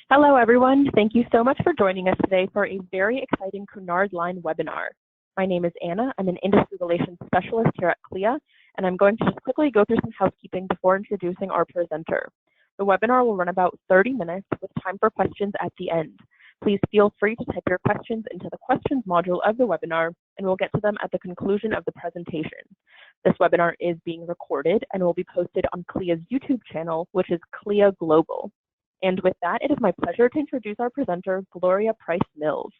Hello, everyone. Thank you so much for joining us today for a very exciting Cunard Line webinar. My name is Anna. I'm an Industry Relations Specialist here at CLIA, and I'm going to just quickly go through some housekeeping before introducing our presenter. The webinar will run about 30 minutes with time for questions at the end. Please feel free to type your questions into the questions module of the webinar, and we'll get to them at the conclusion of the presentation. This webinar is being recorded and will be posted on CLIA's YouTube channel, which is CLIA Global. And with that, it is my pleasure to introduce our presenter, Gloria Price-Mills.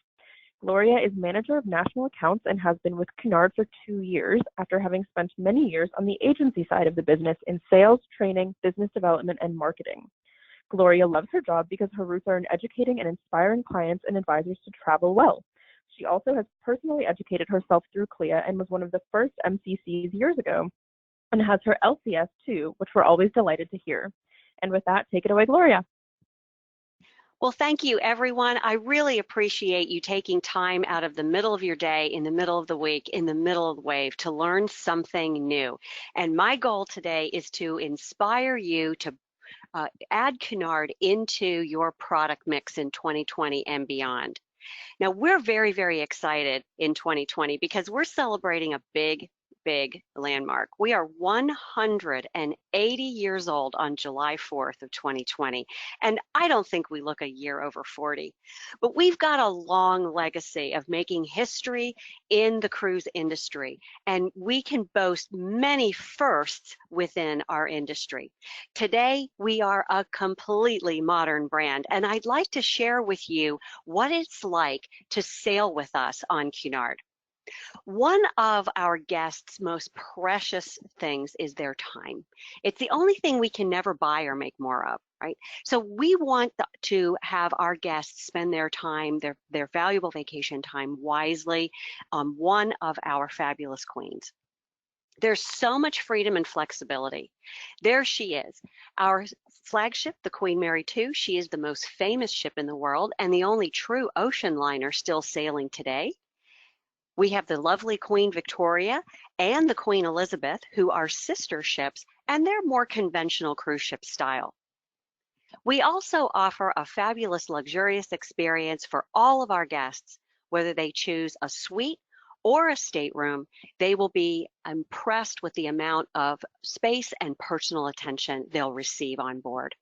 Gloria is Manager of National Accounts and has been with Cunard for 2 years after having spent many years on the agency side of the business in sales, training, business development, and marketing. Gloria loves her job because her roots are in educating and inspiring clients and advisors to travel well. She also has personally educated herself through CLIA and was one of the first MCCs years ago and has her LCS too, which we're always delighted to hear. And with that, take it away, Gloria. Well, thank you, everyone. I really appreciate you taking time out of the middle of your day, in the middle of the week, in the middle of the wave to learn something new. And my goal today is to inspire you to add Cunard into your product mix in 2020 and beyond. Now, we're very, very excited in 2020 because we're celebrating a big landmark. We are 180 years old on July 4th of 2020, and I don't think we look a year over 40. But we've got a long legacy of making history in the cruise industry, and we can boast many firsts within our industry. Today, we are a completely modern brand, and I'd like to share with you what it's like to sail with us on Cunard. One of our guests' most precious things is their time. It's the only thing we can never buy or make more of, right? So we want to have our guests spend their time, their valuable vacation time wisely on one of our fabulous queens. There's so much freedom and flexibility. There she is, our flagship, the Queen Mary II. She is the most famous ship in the world and the only true ocean liner still sailing today. We have the lovely Queen Victoria and the Queen Elizabeth, who are sister ships, and they're more conventional cruise ship style. We also offer a fabulous, luxurious experience for all of our guests, whether they choose a suite or a stateroom. They will be impressed with the amount of space and personal attention they'll receive on board.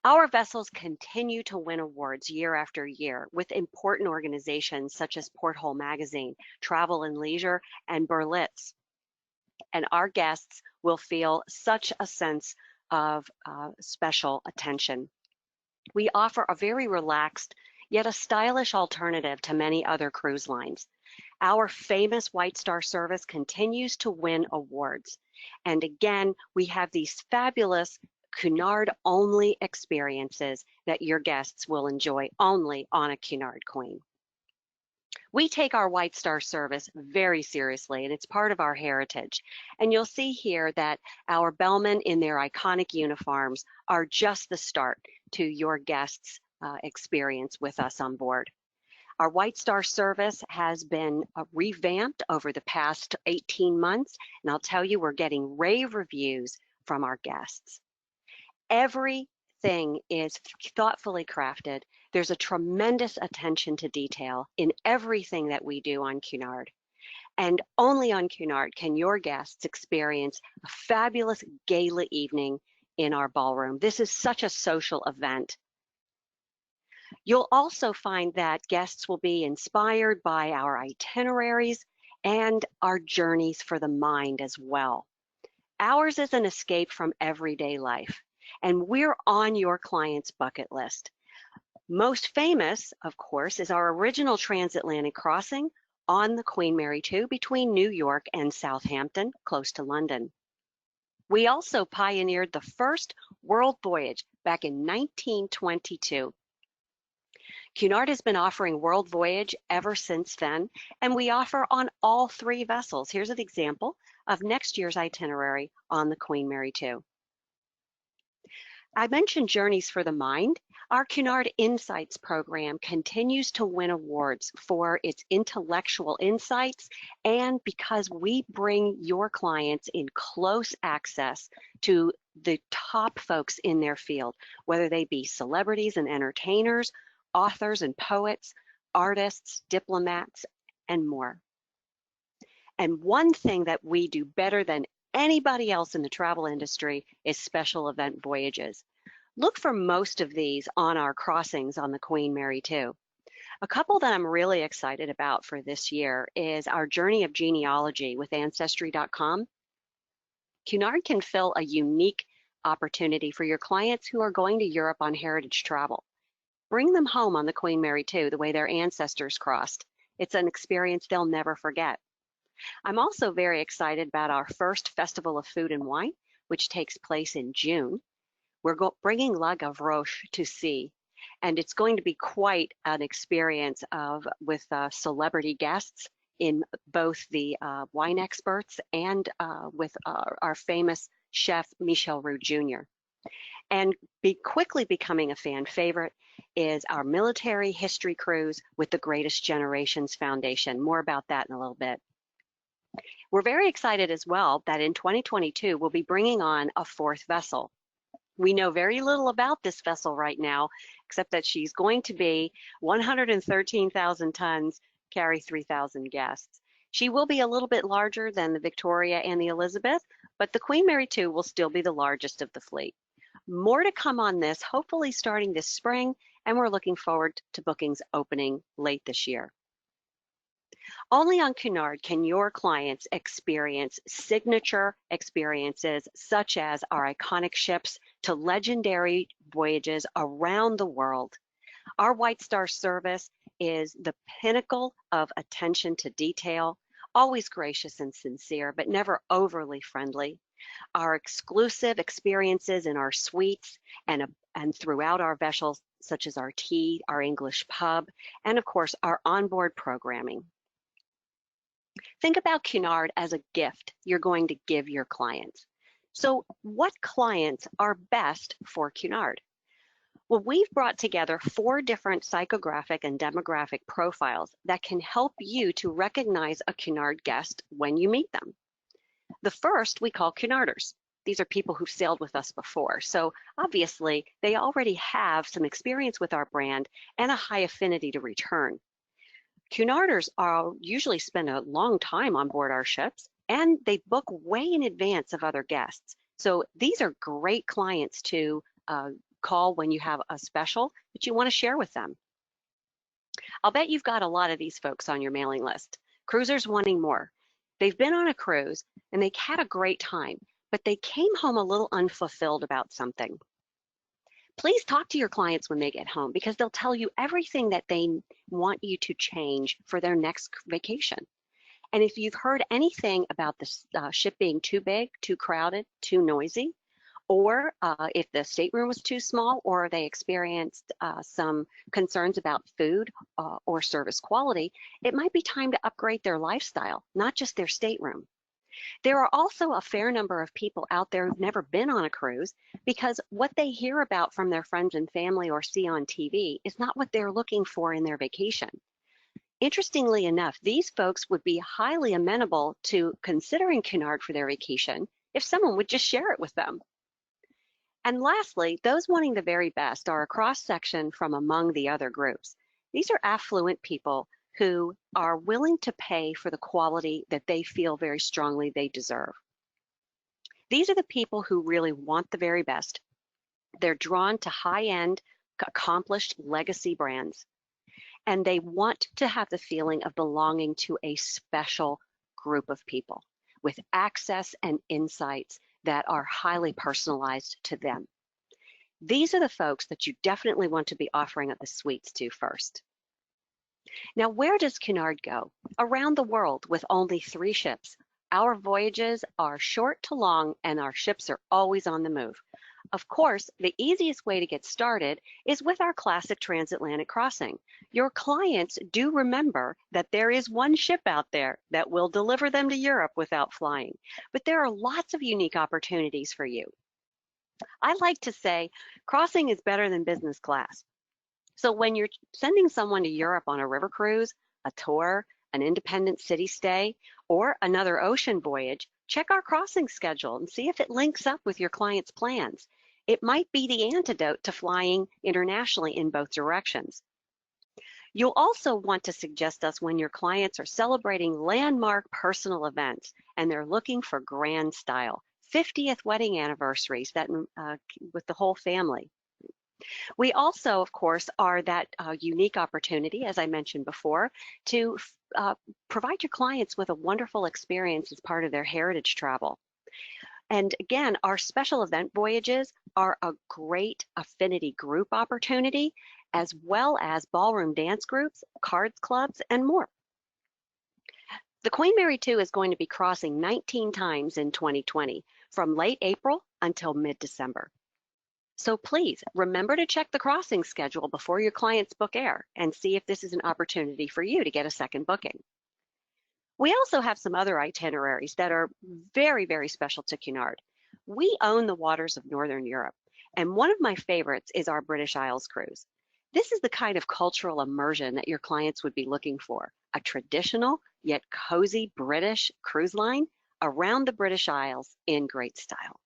Our vessels continue to win awards year after year with important organizations such as Porthole Magazine, Travel and Leisure, and Berlitz. And our guests will feel such a sense of special attention. We offer a very relaxed, yet a stylish alternative to many other cruise lines. Our famous White Star service continues to win awards. And again, we have these fabulous Cunard-only experiences that your guests will enjoy only on a Cunard Queen. We take our White Star service very seriously, and it's part of our heritage. And you'll see here that our bellmen in their iconic uniforms are just the start to your guests' experience with us on board. Our White Star service has been revamped over the past 18 months, and I'll tell you, we're getting rave reviews from our guests. Everything is thoughtfully crafted. There's a tremendous attention to detail in everything that we do on Cunard. And only on Cunard can your guests experience a fabulous gala evening in our ballroom. This is such a social event. You'll also find that guests will be inspired by our itineraries and our journeys for the mind as well. Ours is an escape from everyday life, and we're on your client's bucket list. Most famous, of course, is our original transatlantic crossing on the Queen Mary II between New York and Southampton, close to London. We also pioneered the first world voyage back in 1922. Cunard has been offering World Voyage ever since then, and we offer on all 3 vessels. Here's an example of next year's itinerary on the Queen Mary II. I mentioned Journeys for the Mind. Our Cunard Insights program continues to win awards for its intellectual insights and because we bring your clients in close access to the top folks in their field, whether they be celebrities and entertainers, authors and poets, artists, diplomats, and more. And one thing that we do better than anybody else in the travel industry is special event voyages. Look for most of these on our crossings on the Queen Mary 2. A couple that I'm really excited about for this year is our Journey of Genealogy with Ancestry.com. Cunard can fill a unique opportunity for your clients who are going to Europe on heritage travel. Bring them home on the Queen Mary 2 the way their ancestors crossed. It's an experience they'll never forget. I'm also very excited about our first Festival of Food and Wine, which takes place in June. We're bringing La Gavroche to sea, and it's going to be quite an experience with celebrity guests in both the wine experts and with our famous chef, Michel Roux Jr. And quickly becoming a fan favorite is our military history cruise with the Greatest Generations Foundation. More about that in a little bit. We're very excited as well that in 2022, we'll be bringing on a fourth vessel. We know very little about this vessel right now, except that she's going to be 113,000 tons, carry 3,000 guests. She will be a little bit larger than the Victoria and the Elizabeth, but the Queen Mary 2 will still be the largest of the fleet. More to come on this, hopefully starting this spring, and we're looking forward to bookings opening late this year. Only on Cunard can your clients experience signature experiences such as our iconic ships to legendary voyages around the world. Our White Star service is the pinnacle of attention to detail, always gracious and sincere, but never overly friendly. Our exclusive experiences in our suites and throughout our vessels, such as our tea, our English pub, and of course, our onboard programming. Think about Cunard as a gift you're going to give your clients. So what clients are best for Cunard? Well, we've brought together 4 different psychographic and demographic profiles that can help you to recognize a Cunard guest when you meet them. The first we call Cunarders. These are people who've sailed with us before. So obviously they already have some experience with our brand and a high affinity to return. Cunarders usually spend a long time on board our ships, and they book way in advance of other guests. So these are great clients to call when you have a special that you want to share with them. I'll bet you've got a lot of these folks on your mailing list. Cruisers wanting more. They've been on a cruise and they had a great time, but they came home a little unfulfilled about something. Please talk to your clients when they get home because they'll tell you everything that they want you to change for their next vacation. And if you've heard anything about the ship being too big, too crowded, too noisy, or if the stateroom was too small, or they experienced some concerns about food or service quality, it might be time to upgrade their lifestyle, not just their stateroom. There are also a fair number of people out there who've never been on a cruise because what they hear about from their friends and family or see on TV is not what they're looking for in their vacation. Interestingly enough, these folks would be highly amenable to considering Cunard for their vacation if someone would just share it with them. And lastly, those wanting the very best are a cross-section from among the other groups. These are affluent people who are willing to pay for the quality that they feel very strongly they deserve. These are the people who really want the very best. They're drawn to high-end, accomplished legacy brands, and they want to have the feeling of belonging to a special group of people with access and insights that are highly personalized to them. These are the folks that you definitely want to be offering at the suites to first. Now, where does Cunard go? Around the world with only 3 ships. Our voyages are short to long and our ships are always on the move. Of course, the easiest way to get started is with our classic transatlantic crossing. Your clients do remember that there is one ship out there that will deliver them to Europe without flying, but there are lots of unique opportunities for you. I like to say crossing is better than business class. So when you're sending someone to Europe on a river cruise, a tour, an independent city stay, or another ocean voyage, Check our crossing schedule and see if it links up with your client's plans. It might be the antidote to flying internationally in both directions. You'll also want to suggest us when your clients are celebrating landmark personal events and they're looking for grand style, 50th wedding anniversaries that with the whole family. We also, of course, are that unique opportunity, as I mentioned before, to provide your clients with a wonderful experience as part of their heritage travel. And again, our special event voyages are a great affinity group opportunity, as well as ballroom dance groups, cards clubs, and more. The Queen Mary 2 is going to be crossing 19 times in 2020, from late April until mid-December. So please remember to check the crossing schedule before your clients book air and see if this is an opportunity for you to get a second booking. We also have some other itineraries that are very, very special to Cunard. We own the waters of Northern Europe, and one of my favorites is our British Isles cruise. This is the kind of cultural immersion that your clients would be looking for, a traditional yet cozy British cruise line around the British Isles in great style.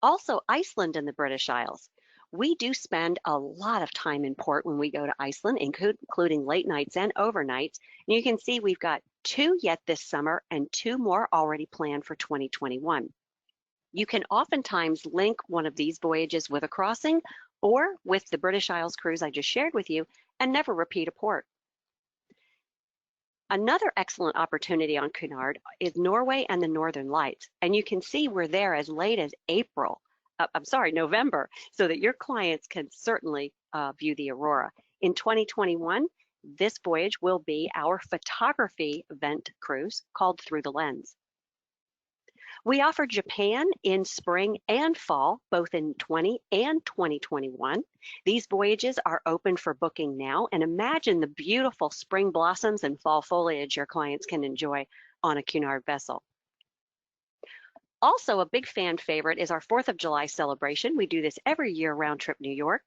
Also, Iceland and the British Isles. We do spend a lot of time in port when we go to Iceland, including late nights and overnights. And you can see we've got 2 yet this summer and 2 more already planned for 2021. You can oftentimes link one of these voyages with a crossing or with the British Isles cruise I just shared with you and never repeat a port. Another excellent opportunity on Cunard is Norway and the Northern Lights. And you can see we're there as late as November, so that your clients can certainly view the aurora. In 2021, this voyage will be our photography event cruise called Through the Lens. We offer Japan in spring and fall, both in 20 and 2021. These voyages are open for booking now, and imagine the beautiful spring blossoms and fall foliage your clients can enjoy on a Cunard vessel. Also, a big fan favorite is our 4th of July celebration. We do this every year round trip New York.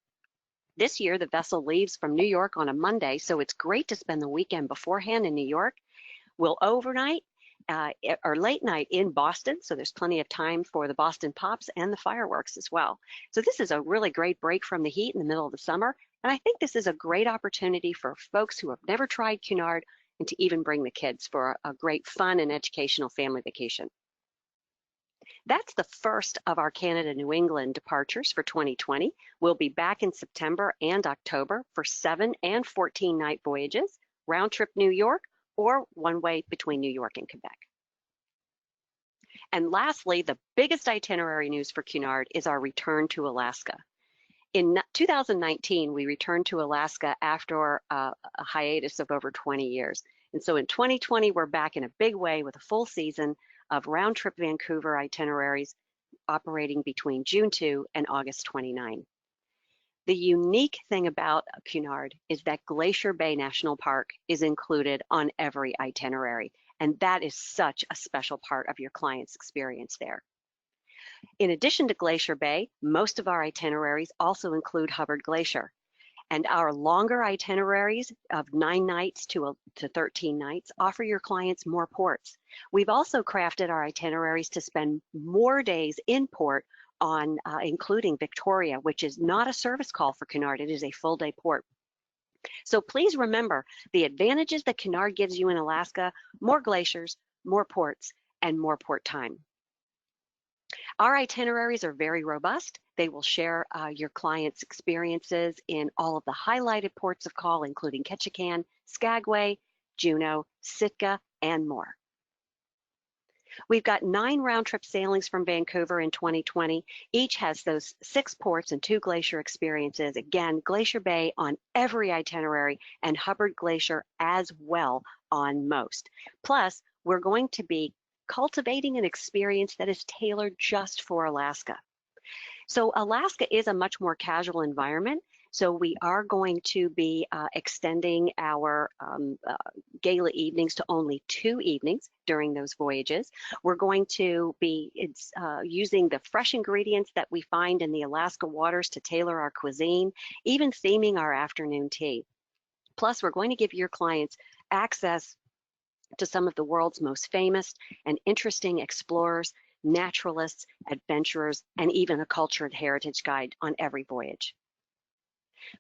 This year, the vessel leaves from New York on a Monday, so it's great to spend the weekend beforehand in New York. We'll overnight or late night in Boston, so there's plenty of time for the Boston Pops and the fireworks as well. So this is a really great break from the heat in the middle of the summer, and I think this is a great opportunity for folks who have never tried Cunard and to even bring the kids for a great fun and educational family vacation. That's the first of our Canada-New England departures for 2020. We'll be back in September and October for 7 and 14-night voyages, round trip New York, or one way between New York and Quebec. And lastly, the biggest itinerary news for Cunard is our return to Alaska. In 2019, we returned to Alaska after a hiatus of over 20 years. And so in 2020, we're back in a big way with a full season of round-trip Vancouver itineraries operating between June 2 and August 29. The unique thing about Cunard is that Glacier Bay National Park is included on every itinerary, and that is such a special part of your client's experience there. In addition to Glacier Bay, most of our itineraries also include Hubbard Glacier, and our longer itineraries of 9 nights to 13 nights offer your clients more ports. We've also crafted our itineraries to spend more days in port on including Victoria, which is not a service call for Cunard, it is a full day port. So please remember the advantages that Cunard gives you in Alaska: more glaciers, more ports, and more port time. Our itineraries are very robust. They will share your clients' experiences in all of the highlighted ports of call, including Ketchikan, Skagway, Juneau, Sitka, and more. We've got 9 round-trip sailings from Vancouver in 2020. Each has those 6 ports and 2 glacier experiences. Again, Glacier Bay on every itinerary and Hubbard Glacier as well on most. Plus, we're going to be cultivating an experience that is tailored just for Alaska. So Alaska is a much more casual environment. So we are going to be extending our gala evenings to only 2 evenings during those voyages. We're going to be using the fresh ingredients that we find in the Alaska waters to tailor our cuisine, even theming our afternoon tea. Plus, we're going to give your clients access to some of the world's most famous and interesting explorers, naturalists, adventurers, and even a cultured heritage guide on every voyage.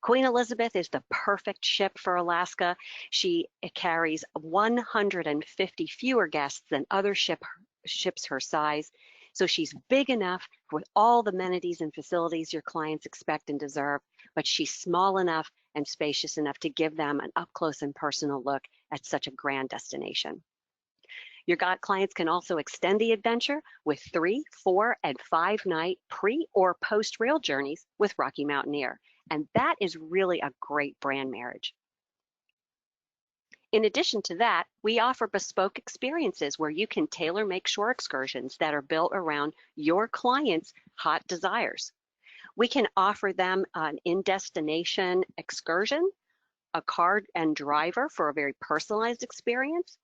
Queen Elizabeth is the perfect ship for Alaska. She carries 150 fewer guests than other ships her size. So she's big enough with all the amenities and facilities your clients expect and deserve, but she's small enough and spacious enough to give them an up close and personal look at such a grand destination. Your clients can also extend the adventure with 3, 4, and 5-night pre or post rail journeys with Rocky Mountaineer. And that is really a great brand marriage. In addition to that, we offer bespoke experiences where you can tailor make shore excursions that are built around your clients' hot desires. We can offer them an in-destination excursion, a car and driver for a very personalized experience.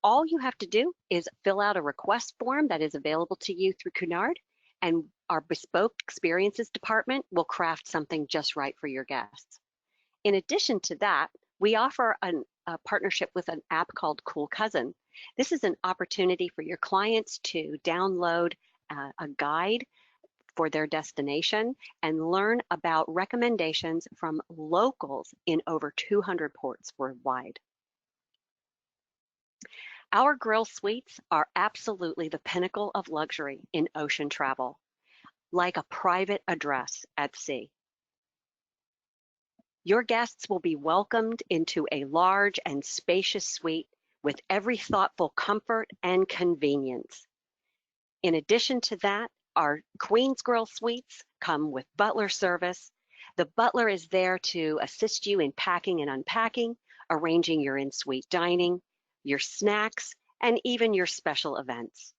All you have to do is fill out a request form that is available to you through Cunard, and our Bespoke Experiences department will craft something just right for your guests. In addition to that, we offer a partnership with an app called Cool Cousin. This is an opportunity for your clients to download a guide for their destination and learn about recommendations from locals in over 200 ports worldwide. Our grill suites are absolutely the pinnacle of luxury in ocean travel, like a private address at sea. Your guests will be welcomed into a large and spacious suite with every thoughtful comfort and convenience. In addition to that, our Queen's Grill suites come with butler service. The butler is there to assist you in packing and unpacking, arranging your in-suite dining, your snacks, and even your special events.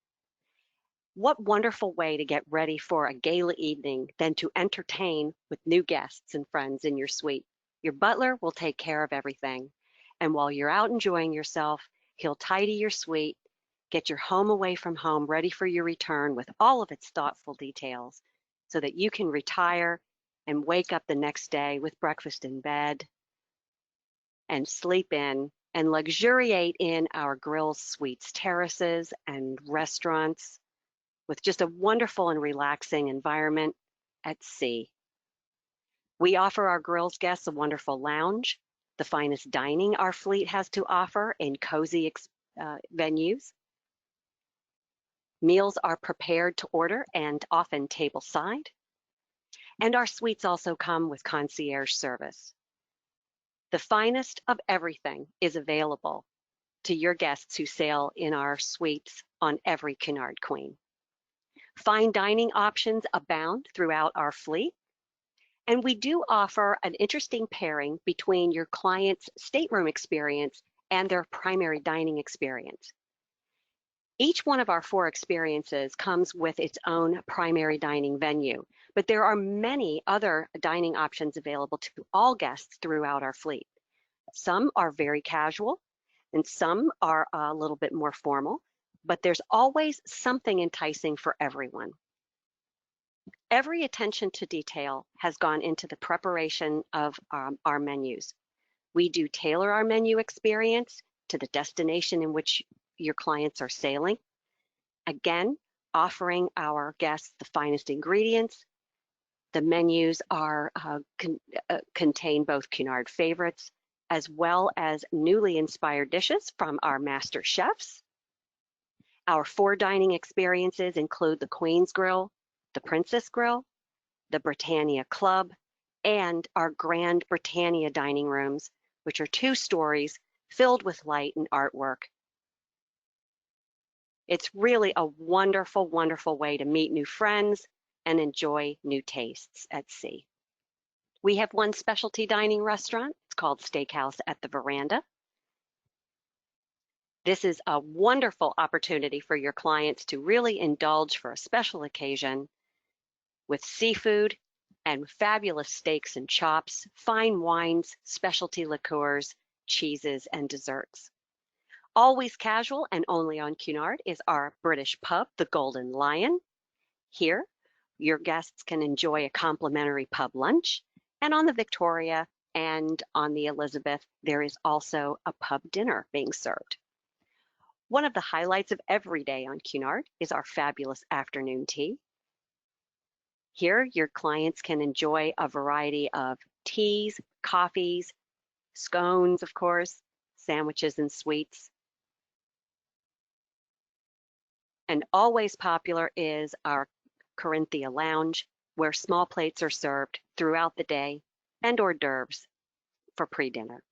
What wonderful way to get ready for a gala evening than to entertain with new guests and friends in your suite. Your butler will take care of everything. And while you're out enjoying yourself, he'll tidy your suite, get your home away from home ready for your return with all of its thoughtful details so that you can retire and wake up the next day with breakfast in bed and sleep in and luxuriate in our grill suites, terraces, and restaurants with just a wonderful and relaxing environment at sea. We offer our grills guests a wonderful lounge, the finest dining our fleet has to offer in cozy venues. Meals are prepared to order and often tableside. And our suites also come with concierge service. The finest of everything is available to your guests who sail in our suites on every Cunard Queen. Fine dining options abound throughout our fleet, and we do offer an interesting pairing between your client's stateroom experience and their primary dining experience. Each one of our 4 experiences comes with its own primary dining venue, but there are many other dining options available to all guests throughout our fleet. Some are very casual, and some are a little bit more formal, but there's always something enticing for everyone. Every attention to detail has gone into the preparation of our menus. We do tailor our menu experience to the destination in which your clients are sailing. Again, offering our guests the finest ingredients. The menus contain both Cunard favorites as well as newly inspired dishes from our master chefs. Our 4 dining experiences include the Queen's Grill, the Princess Grill, the Britannia Club, and our Grand Britannia dining rooms, which are 2 stories filled with light and artwork. It's really a wonderful, wonderful way to meet new friends and enjoy new tastes at sea. We have one specialty dining restaurant. It's called Steakhouse at the Veranda. This is a wonderful opportunity for your clients to really indulge for a special occasion with seafood and fabulous steaks and chops, fine wines, specialty liqueurs, cheeses, and desserts. Always casual and only on Cunard is our British pub, the Golden Lion. Here, your guests can enjoy a complimentary pub lunch, and on the Victoria and on the Elizabeth, there is also a pub dinner being served. One of the highlights of every day on Cunard is our fabulous afternoon tea. Here, your clients can enjoy a variety of teas, coffees, scones, of course, sandwiches and sweets. And always popular is our Corinthia Lounge, where small plates are served throughout the day and hors d'oeuvres for pre-dinner.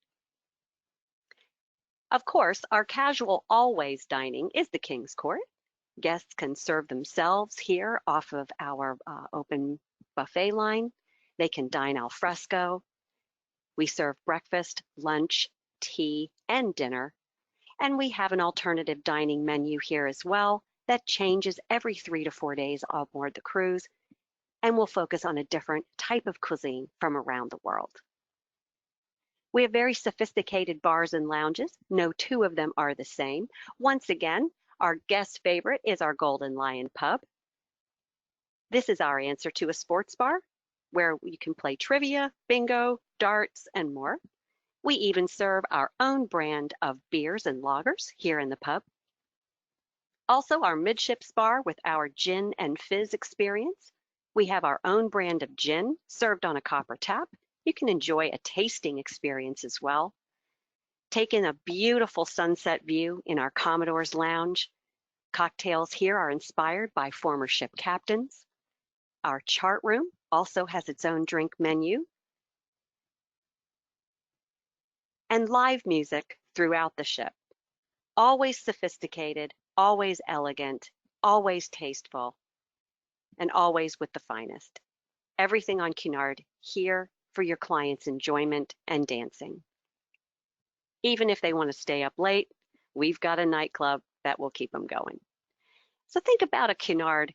Of course, our casual always dining is the King's Court. Guests can serve themselves here off of our open buffet line. They can dine al fresco. We serve breakfast, lunch, tea, and dinner. And we have an alternative dining menu here as well that changes every 3 to 4 days aboard the cruise, and will focus on a different type of cuisine from around the world. We have very sophisticated bars and lounges. No two of them are the same. Once again, our guest favorite is our Golden Lion Pub. This is our answer to a sports bar where you can play trivia, bingo, darts, and more. We even serve our own brand of beers and lagers here in the pub. Also, our midships bar with our gin and fizz experience. We have our own brand of gin served on a copper tap. You can enjoy a tasting experience as well. Take in a beautiful sunset view in our Commodore's Lounge. Cocktails here are inspired by former ship captains. Our chart room also has its own drink menu. And live music throughout the ship. Always sophisticated, always elegant, always tasteful, and always with the finest. Everything on Cunard here for your clients' enjoyment and dancing. Even if they want to stay up late, we've got a nightclub that will keep them going. So think about a Cunard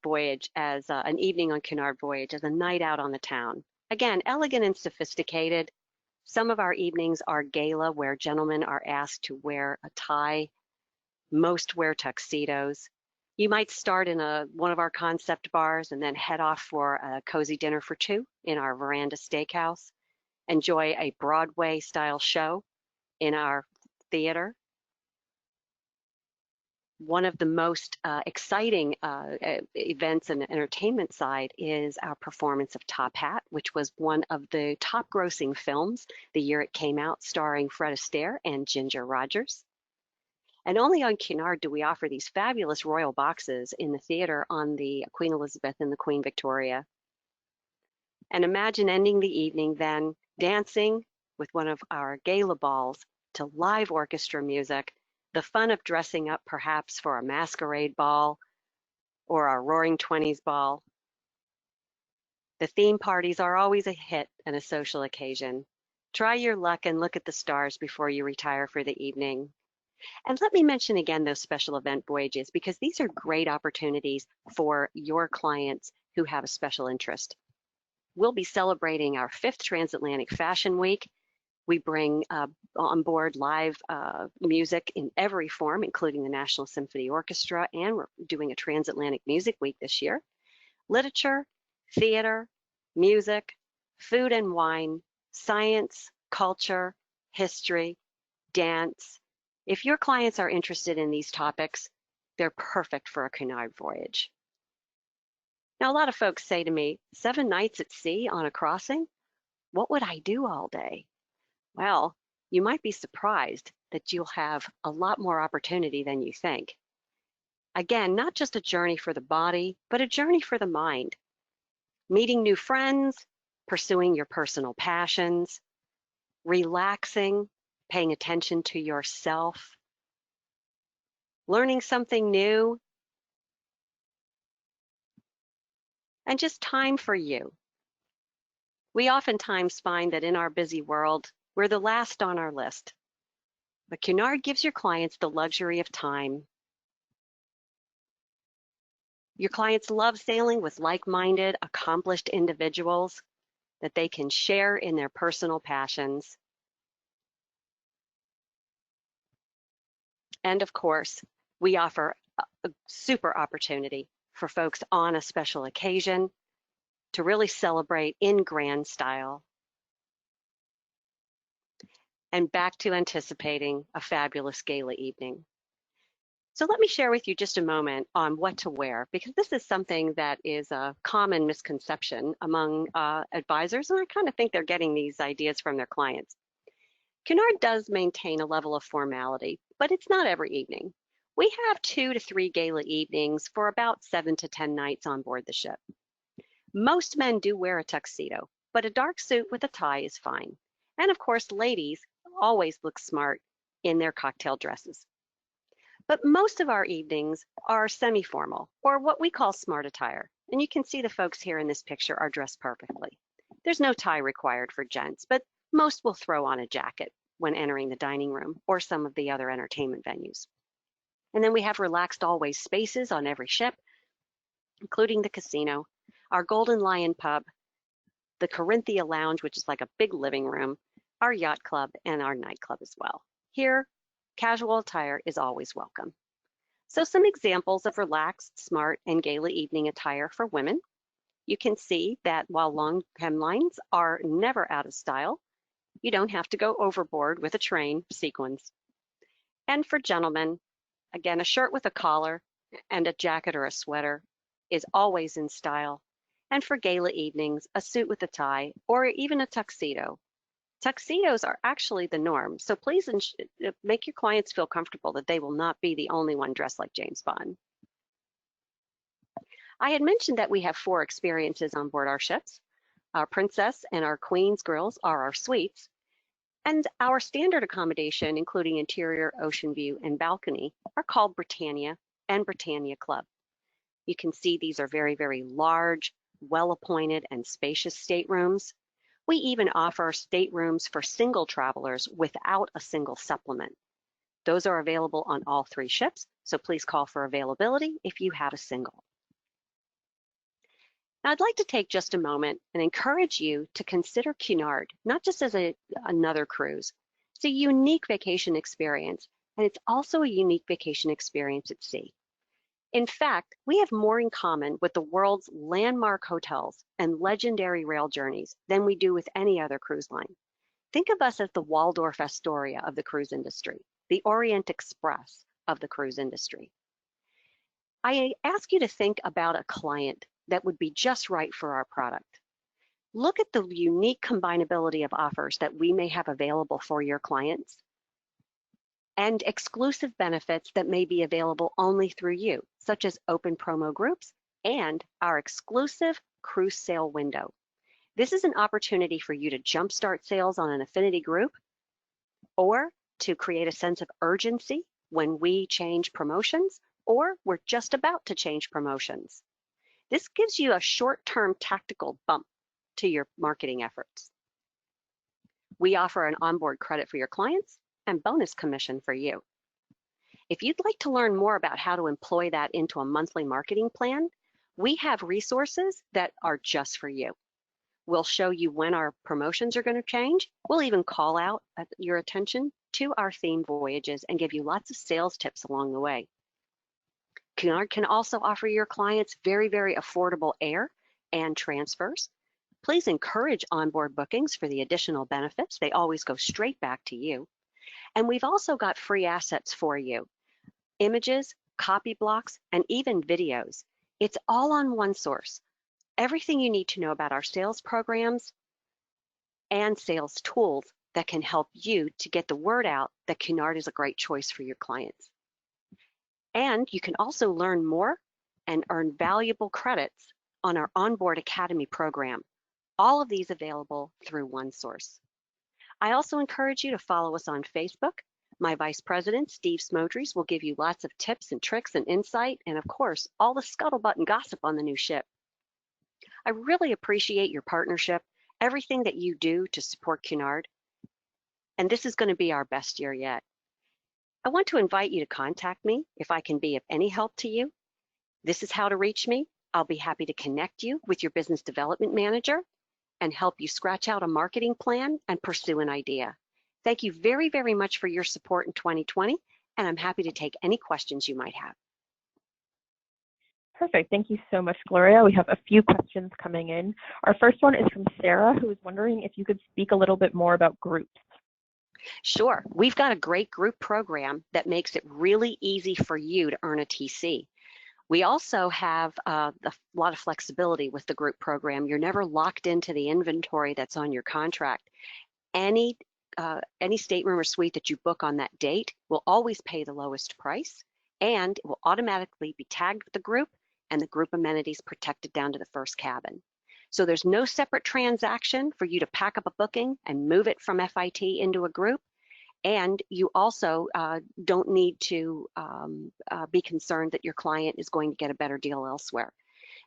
voyage as an evening on Cunard Voyage as a night out on the town. Again, elegant and sophisticated. Some of our evenings are gala, where gentlemen are asked to wear a tie. Most wear tuxedos. You might start in one of our concept bars and then head off for a cozy dinner for two in our Veranda Steakhouse. Enjoy a Broadway-style show in our theater. One of the most exciting events and entertainment side is our performance of Top Hat, which was one of the top grossing films the year it came out, starring Fred Astaire and Ginger Rogers. And only on Cunard do we offer these fabulous royal boxes in the theater on the Queen Elizabeth and the Queen Victoria. And imagine ending the evening then dancing with one of our gala balls to live orchestra music, the fun of dressing up perhaps for a masquerade ball or a Roaring Twenties ball. The theme parties are always a hit and a social occasion. Try your luck and look at the stars before you retire for the evening. And let me mention again those special event voyages, because these are great opportunities for your clients who have a special interest. We'll be celebrating our 5th Transatlantic Fashion Week. We bring on board live music in every form, including the National Symphony Orchestra, and we're doing a Transatlantic Music Week this year. Literature, theater, music, food and wine, science, culture, history, dance. If your clients are interested in these topics, they're perfect for a Cunard voyage. Now, a lot of folks say to me, 7 nights at sea on a crossing? What would I do all day? Well, you might be surprised that you'll have a lot more opportunity than you think. Again, not just a journey for the body, but a journey for the mind. Meeting new friends, pursuing your personal passions, relaxing, paying attention to yourself, learning something new, and just time for you. We oftentimes find that in our busy world, we're the last on our list. But Cunard gives your clients the luxury of time. Your clients love sailing with like-minded, accomplished individuals that they can share in their personal passions. And of course, we offer a super opportunity for folks on a special occasion to really celebrate in grand style. And back to anticipating a fabulous gala evening. So let me share with you just a moment on what to wear, because this is something that is a common misconception among advisors, and I kind of think they're getting these ideas from their clients. Cunard does maintain a level of formality, but it's not every evening. We have 2 to 3 gala evenings for about 7 to 10 nights on board the ship. Most men do wear a tuxedo, but a dark suit with a tie is fine. And of course, ladies always look smart in their cocktail dresses. But most of our evenings are semi-formal, or what we call smart attire. And you can see the folks here in this picture are dressed perfectly. There's no tie required for gents, but most will throw on a jacket when entering the dining room or some of the other entertainment venues. And then we have relaxed always spaces on every ship, including the casino, our Golden Lion pub, the Corinthia Lounge, which is like a big living room, our yacht club, and our nightclub as well. Here, casual attire is always welcome. So some examples of relaxed, smart, and gala evening attire for women. You can see that while long hemlines are never out of style, you don't have to go overboard with a train sequins. And for gentlemen, again, a shirt with a collar and a jacket or a sweater is always in style. And for gala evenings, a suit with a tie or even a tuxedo. Tuxedos are actually the norm, so please make your clients feel comfortable that they will not be the only one dressed like James Bond. I had mentioned that we have 4 experiences on board our ships. Our Princess and our Queen's grills are our suites, and our standard accommodation, including interior, ocean view, and balcony, are called Britannia and Britannia Club. You can see these are very, very large, well-appointed, and spacious staterooms. We even offer staterooms for single travelers without a single supplement. Those are available on all 3 ships, so please call for availability if you have a single. Now, I'd like to take just a moment and encourage you to consider Cunard, not just as another cruise. It's a unique vacation experience, and it's also a unique vacation experience at sea. In fact, we have more in common with the world's landmark hotels and legendary rail journeys than we do with any other cruise line. Think of us as the Waldorf Astoria of the cruise industry, the Orient Express of the cruise industry. I ask you to think about a client that would be just right for our product. Look at the unique combinability of offers that we may have available for your clients and exclusive benefits that may be available only through you, such as open promo groups and our exclusive cruise sale window. This is an opportunity for you to jumpstart sales on an affinity group or to create a sense of urgency when we change promotions or we're just about to change promotions. This gives you a short-term tactical bump to your marketing efforts. We offer an onboard credit for your clients and bonus commission for you. If you'd like to learn more about how to employ that into a monthly marketing plan, we have resources that are just for you. We'll show you when our promotions are going to change. We'll even call out your attention to our theme voyages and give you lots of sales tips along the way. Cunard can also offer your clients very, very affordable air and transfers. Please encourage onboard bookings for the additional benefits. They always go straight back to you. And we've also got free assets for you. Images, copy blocks, and even videos. It's all on one source. Everything you need to know about our sales programs and sales tools that can help you to get the word out that Cunard is a great choice for your clients. And you can also learn more and earn valuable credits on our Onboard Academy program. All of these available through one source. I also encourage you to follow us on Facebook. My Vice President, Steve Smodries, will give you lots of tips and tricks and insight, and of course, all the scuttlebutt and gossip on the new ship. I really appreciate your partnership, everything that you do to support Cunard, and this is going to be our best year yet. I want to invite you to contact me if I can be of any help to you. This is how to reach me. I'll be happy to connect you with your business development manager and help you scratch out a marketing plan and pursue an idea. Thank you very, very much for your support in 2020, and I'm happy to take any questions you might have. Perfect. Thank you so much, Gloria. We have a few questions coming in. Our first one is from Sarah, who is wondering if you could speak a little bit more about groups. Sure, we've got a great group program that makes it really easy for you to earn a TC. We also have a lot of flexibility with the group program. You're never locked into the inventory that's on your contract. Any stateroom or suite that you book on that date will always pay the lowest price, and it will automatically be tagged with the group and the group amenities protected down to the first cabin. So there's no separate transaction for you to pack up a booking and move it from FIT into a group. And you also don't need to be concerned that your client is going to get a better deal elsewhere.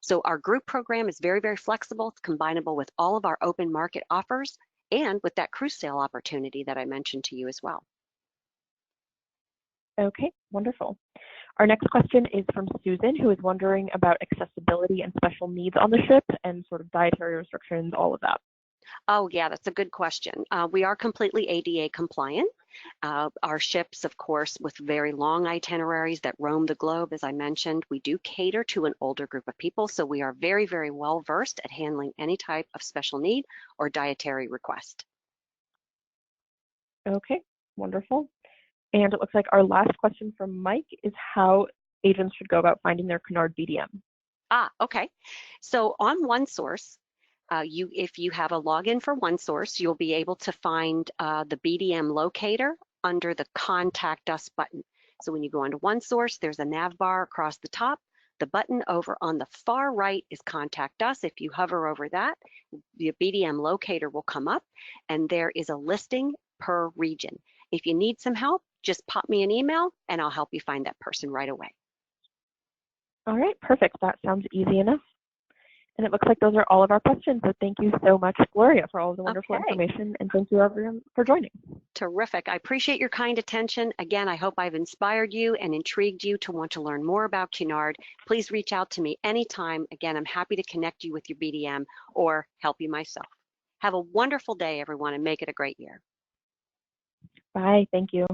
So our group program is very, very flexible. It's combinable with all of our open market offers and with that cruise sale opportunity that I mentioned to you as well. Okay, wonderful. Our next question is from Susan, who is wondering about accessibility and special needs on the ship and sort of dietary restrictions, all of that. Oh, yeah, that's a good question. We are completely ADA compliant. Our ships, of course, with very long itineraries that roam the globe, as I mentioned, we do cater to an older group of people, so we are very, very well versed at handling any type of special need or dietary request. Okay, wonderful. And it looks like our last question from Mike is how agents should go about finding their Cunard BDM. Okay. So on OneSource, if you have a login for OneSource, you'll be able to find the BDM locator under the Contact Us button. So when you go onto OneSource, there's a nav bar across the top. The button over on the far right is Contact Us. If you hover over that, the BDM locator will come up, and there is a listing per region. If you need some help, just pop me an email, and I'll help you find that person right away. All right, perfect. That sounds easy enough. And it looks like those are all of our questions. So thank you so much, Gloria, for all of the wonderful information. And thank you, everyone, for joining. Terrific. I appreciate your kind attention. Again, I hope I've inspired you and intrigued you to want to learn more about Cunard. Please reach out to me anytime. Again, I'm happy to connect you with your BDM or help you myself. Have a wonderful day, everyone, and make it a great year. Bye. Thank you.